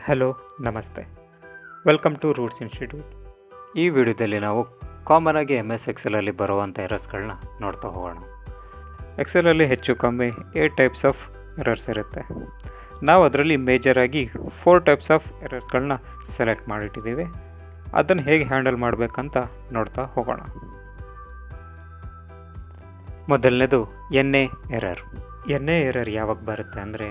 Hello ನಮಸ್ತೆ, welcome to roots institute. ಈ ವಿಡಿಯೋದಲ್ಲಿ ನಾವು ಕಾಮನ್ ಆಗಿ MS ಎಕ್ಸೆಲಲ್ಲಿ ಬರುವಂಥ ಎರರ್ಸ್ಗಳನ್ನ ನೋಡ್ತಾ ಹೋಗೋಣ. ಎಕ್ಸೆಲಲ್ಲಿ ಹೆಚ್ಚು ಕಮ್ಮಿ 8 ಟೈಪ್ಸ್ ಆಫ್ ಎರರ್ಸ್ ಇರುತ್ತೆ. ನಾವು ಅದರಲ್ಲಿ ಮೇಜರಾಗಿ 4 ಟೈಪ್ಸ್ ಆಫ್ ಎರರ್ಸ್ಗಳನ್ನ ಸೆಲೆಕ್ಟ್ ಮಾಡಿಟ್ಟಿದ್ದೀವಿ. ಅದನ್ನು ಹೇಗೆ ಹ್ಯಾಂಡಲ್ ಮಾಡಬೇಕಂತ ನೋಡ್ತಾ ಹೋಗೋಣ. ಮೊದಲನೇದು NA ಎರರ್. NA ಎರರ್ ಯಾವಾಗ ಬರುತ್ತೆ ಅಂದರೆ,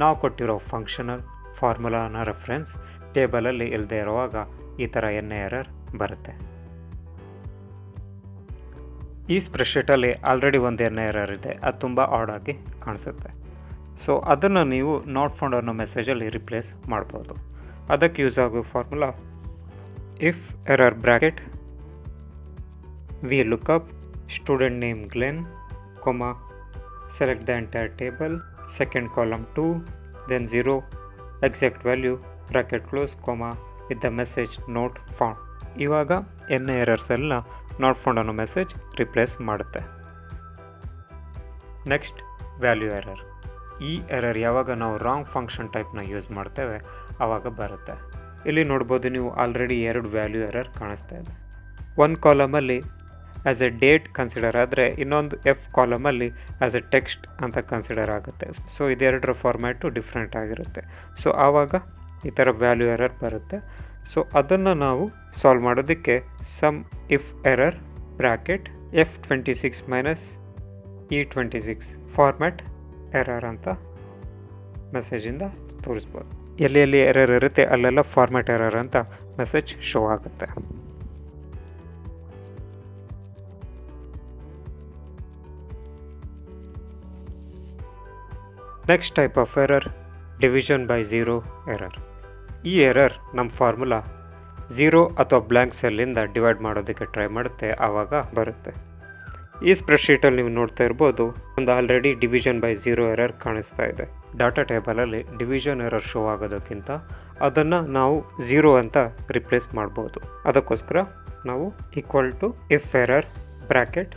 ನಾವು ಕೊಟ್ಟಿರೋ ಫಂಕ್ಷನಲ್ ಫಾರ್ಮುಲಾನ ರೆಫರೆನ್ಸ್ ಟೇಬಲಲ್ಲಿ ಇಲ್ಲದೆ ಇರುವಾಗ ಈ ಥರ NA ಎರರ್ ಬರುತ್ತೆ. ಈ ಸ್ಪ್ರೆಡ್ಶೀಟಲ್ಲಿ ಆಲ್ರೆಡಿ ಒಂದು NA ಎರರ್ ಇದೆ, ಅದು ತುಂಬ ಆಡ್ ಆಗಿ ಕಾಣಿಸುತ್ತೆ. ಸೊ ಅದನ್ನು ನೀವು ನಾಟ್ ಫೌಂಡ್ ಅನ್ನೋ ಮೆಸೇಜಲ್ಲಿ ರಿಪ್ಲೇಸ್ ಮಾಡ್ಬೋದು. ಅದಕ್ಕೆ ಯೂಸ್ ಆಗೋ formula if error bracket vlookup student name glen, select the entire table, second column 2, then 0 exact value bracket close, with the message not found. ಇವಾಗ NA ಎರರ್ಸ್ ಎಲ್ಲ not found ಅನ್ನೋ message replace ಮಾಡುತ್ತೆ. Next value error. ಈ error ಯಾವಾಗ ನಾವು wrong function ಟೈಪ್ನ use ಮಾಡ್ತೇವೆ ಆವಾಗ ಬರುತ್ತೆ. ಇಲ್ಲಿ ನೋಡ್ಬೋದು ನೀವು ಆಲ್ರೆಡಿ 2 ವ್ಯಾಲ್ಯೂ ಎರರ್ ಕಾಣಿಸ್ತಾ ಇದೆ. ಒಂದು ಕಾಲಮಲ್ಲಿ ಆ್ಯಸ್ ಎ ಡೇಟ್ ಕನ್ಸಿಡರ್ ಆದರೆ, ಇನ್ನೊಂದು F ಕಾಲಮಲ್ಲಿ ಆ್ಯಸ್ ಎ ಟೆಕ್ಸ್ಟ್ ಅಂತ ಕನ್ಸಿಡರ್ ಆಗುತ್ತೆ. ಸೊ ಇದೆರಡರ ಫಾರ್ಮ್ಯಾಟು ಡಿಫ್ರೆಂಟ್ ಆಗಿರುತ್ತೆ. ಸೊ ಆವಾಗ ಈ ಥರ ವ್ಯಾಲ್ಯೂ ಎರರ್ ಬರುತ್ತೆ. ಸೊ ಅದನ್ನು ನಾವು ಸಾಲ್ವ್ ಮಾಡೋದಕ್ಕೆ sum if error bracket F26 - E26 format error ಅಂತ ಮೆಸೇಜಿಂದ ತೋರಿಸ್ಬೋದು. ಎಲ್ಲಿ ಎರರ್ ಇರುತ್ತೆ ಅಲ್ಲೆಲ್ಲ ಫಾರ್ಮ್ಯಾಟ್ ಎರರ್ ಅಂತ ಮೆಸೇಜ್ ಶೋ ಆಗುತ್ತೆ. Next type of error division by 0 error. ಈ ಎರರ್ ನಮ್ಮ ಫಾರ್ಮುಲಾ 0 ಅಥವಾ ಬ್ಲ್ಯಾಂಕ್ ಸೆಲ್ಲಿಂದ ಡಿವೈಡ್ ಮಾಡೋದಕ್ಕೆ ಟ್ರೈ ಮಾಡುತ್ತೆ, ಆವಾಗ ಬರುತ್ತೆ. ಈ ಸ್ಪ್ರೆಡ್ಶೀಟಲ್ಲಿ ನೀವು ನೋಡ್ತಾ ಇರ್ಬೋದು, ಒಂದು ಆಲ್ರೆಡಿ ಡಿವಿಷನ್ ಬೈ 0 ಎರರ್ ಕಾಣಿಸ್ತಾ ಇದೆ. ಡಾಟಾ ಟೇಬಲಲ್ಲಿ ಡಿವಿಷನ್ ಎರರ್ ಶೋ ಆಗೋದಕ್ಕಿಂತ ಅದನ್ನು ನಾವು 0 ಅಂತ ರಿಪ್ಲೇಸ್ ಮಾಡ್ಬೋದು. ಅದಕ್ಕೋಸ್ಕರ ನಾವು equal to if error bracket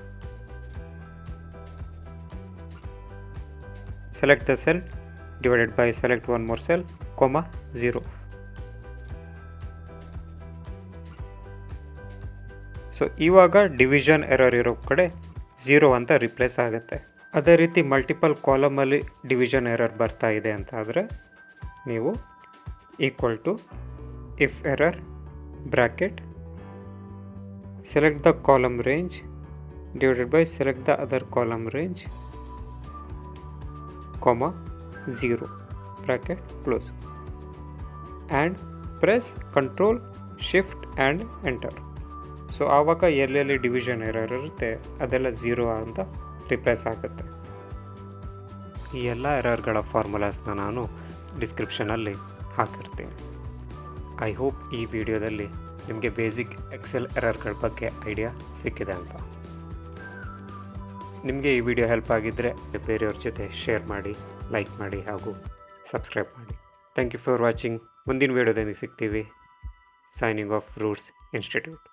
select the cell divided by select one more cell, 0. So ಇವಾಗ ಡಿವಿಷನ್ ಎರರ್ ಇರೋ ಕಡೆ 0 ಅಂತ ರಿಪ್ಲೇಸ್ ಆಗುತ್ತೆ. ಅದೇ ರೀತಿ ಮಲ್ಟಿಪಲ್ ಕಾಲಮಲ್ಲಿ ಡಿವಿಷನ್ ಎರರ್ ಬರ್ತಾ ಇದೆ ಅಂತ ಆದರೆ ನೀವು equal to if error bracket select the column range divided by select the other column range, 0 bracket close, and press Ctrl Shift and Enter. So ಆವಾಗ ಎಲ್ಲೆಲ್ಲಿ ಡಿವಿಷನ್ ಎರರ್ ಇರುತ್ತೆ ಅದೆಲ್ಲ 0 ಅಂತ ರಿಪ್ಲೇಸ್ ಆಗುತ್ತೆ. ಈ ಎಲ್ಲ ಎರರ್ಗಳ ಫಾರ್ಮುಲಾಸ್ನ ನಾನು ಡಿಸ್ಕ್ರಿಪ್ಷನಲ್ಲಿ ಹಾಕಿರ್ತೀನಿ. ಐ ಹೋಪ್ ಈ ವಿಡಿಯೋದಲ್ಲಿ ನಿಮಗೆ ಬೇಸಿಕ್ ಎಕ್ಸೆಲ್ ಎರರ್ಗಳ ಬಗ್ಗೆ ಐಡಿಯಾ ಸಿಕ್ಕಿದೆ ಅಂತ. ನಿಮಗೆ ಈ ವಿಡಿಯೋ ಹೆಲ್ಪ್ ಆಗಿದ್ದರೆ ಬೇರೆಯವ್ರ ಜೊತೆ ಶೇರ್ ಮಾಡಿ, ಲೈಕ್ ಮಾಡಿ ಹಾಗೂ ಸಬ್ಸ್ಕ್ರೈಬ್ ಮಾಡಿ. Thank you for watching. ಮುಂದಿನ ವಿಡಿಯೋದಲ್ಲಿ ಸಿಗ್ತೀವಿ. Signing off roots institute.